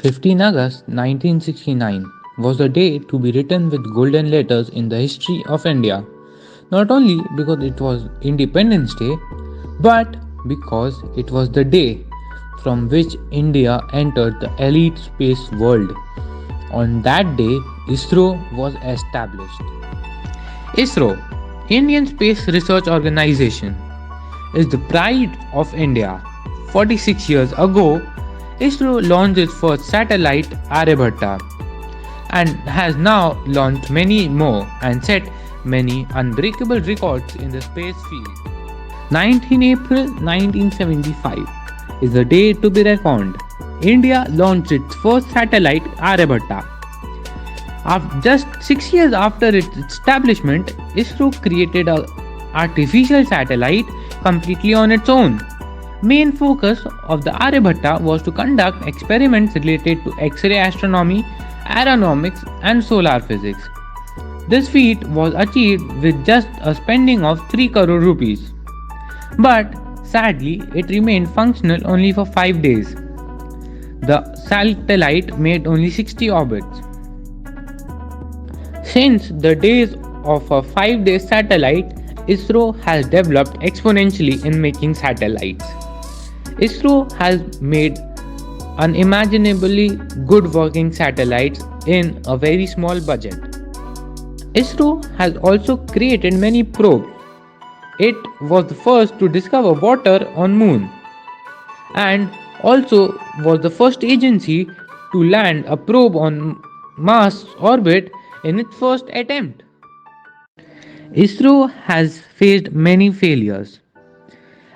15 August 1969 was the day to be written with golden letters in the history of India, not only because it was Independence Day, but because it was the day from which India entered the elite space world. On that day, ISRO was established. ISRO, Indian Space Research Organization, is the pride of India. 46 years ago, ISRO launched its first satellite Aryabhatta and has now launched many more and set many unbreakable records in the space field. 19 April 1975 is the day to be reckoned. India launched its first satellite Aryabhatta. Just 6 years after its establishment, ISRO created an artificial satellite completely on its own. Main focus of the Aryabhatta was to conduct experiments related to X-ray astronomy, aeronautics and solar physics. This feat was achieved with just a spending of 3 crore rupees. But sadly, it remained functional only for 5 days. The satellite made only 60 orbits. Since the days of a 5-day satellite, ISRO has developed exponentially in making satellites. ISRO has made unimaginably good working satellites in a very small budget. ISRO has also created many probes. It was the first to discover water on Moon and also was the first agency to land a probe on Mars orbit in its first attempt. ISRO has faced many failures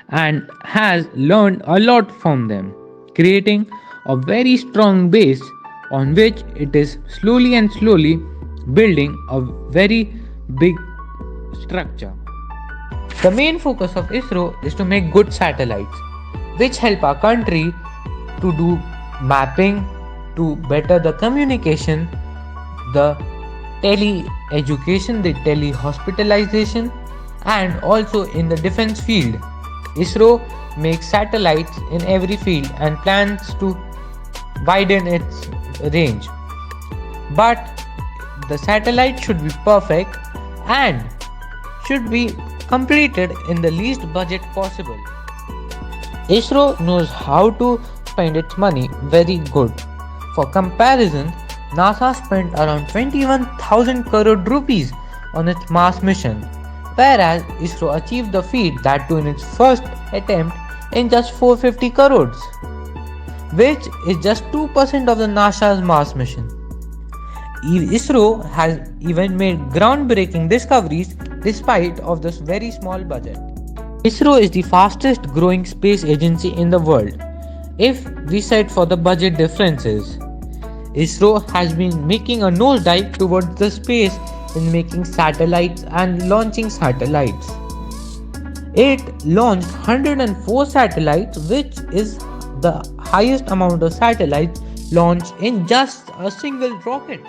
and has learned a lot from them, creating a very strong base on which it is slowly building a very big structure. The main focus of ISRO is to make good satellites which help our country to do mapping, to better the communication, the tele-education, the tele-hospitalization and also in the defense field. ISRO makes satellites in every field and plans to widen its range. But the satellite should be perfect and should be completed in the least budget possible. ISRO knows how to spend its money very good. For comparison, NASA spent around 21,000 crore rupees on its Mars mission, whereas ISRO achieved the feat that too in its first attempt in just 450 crores, which is just 2% of the NASA's Mars mission. ISRO has even made groundbreaking discoveries despite of this very small budget. ISRO is the fastest growing space agency in the world. If we set for the budget differences, ISRO has been making a nosedive towards the space in making satellites and launching satellites. It launched 104 satellites, which is the highest amount of satellites launched in just a single rocket.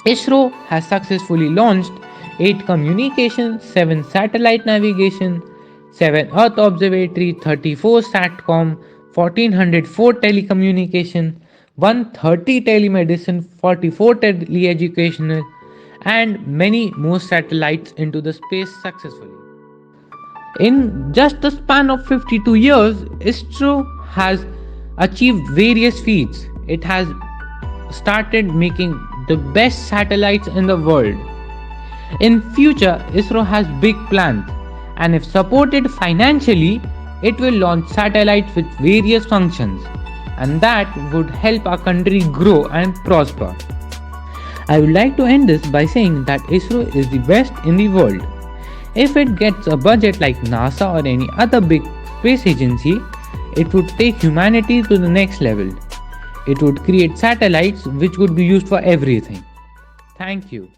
ISRO has successfully launched 8 communication, 7 satellite navigation, 7 Earth observatory, 34 SATCOM, 1404 telecommunication, 130 telemedicine, 44 tele-educational, and many more satellites into the space successfully. In just the span of 52 years, ISRO has achieved various feats. It has started making the best satellites in the world. In future, ISRO has big plans, and if supported financially, it will launch satellites with various functions, and that would help our country grow and prosper. I would like to end this by saying that ISRO is the best in the world. If it gets a budget like NASA or any other big space agency, it would take humanity to the next level. It would create satellites which would be used for everything. Thank you.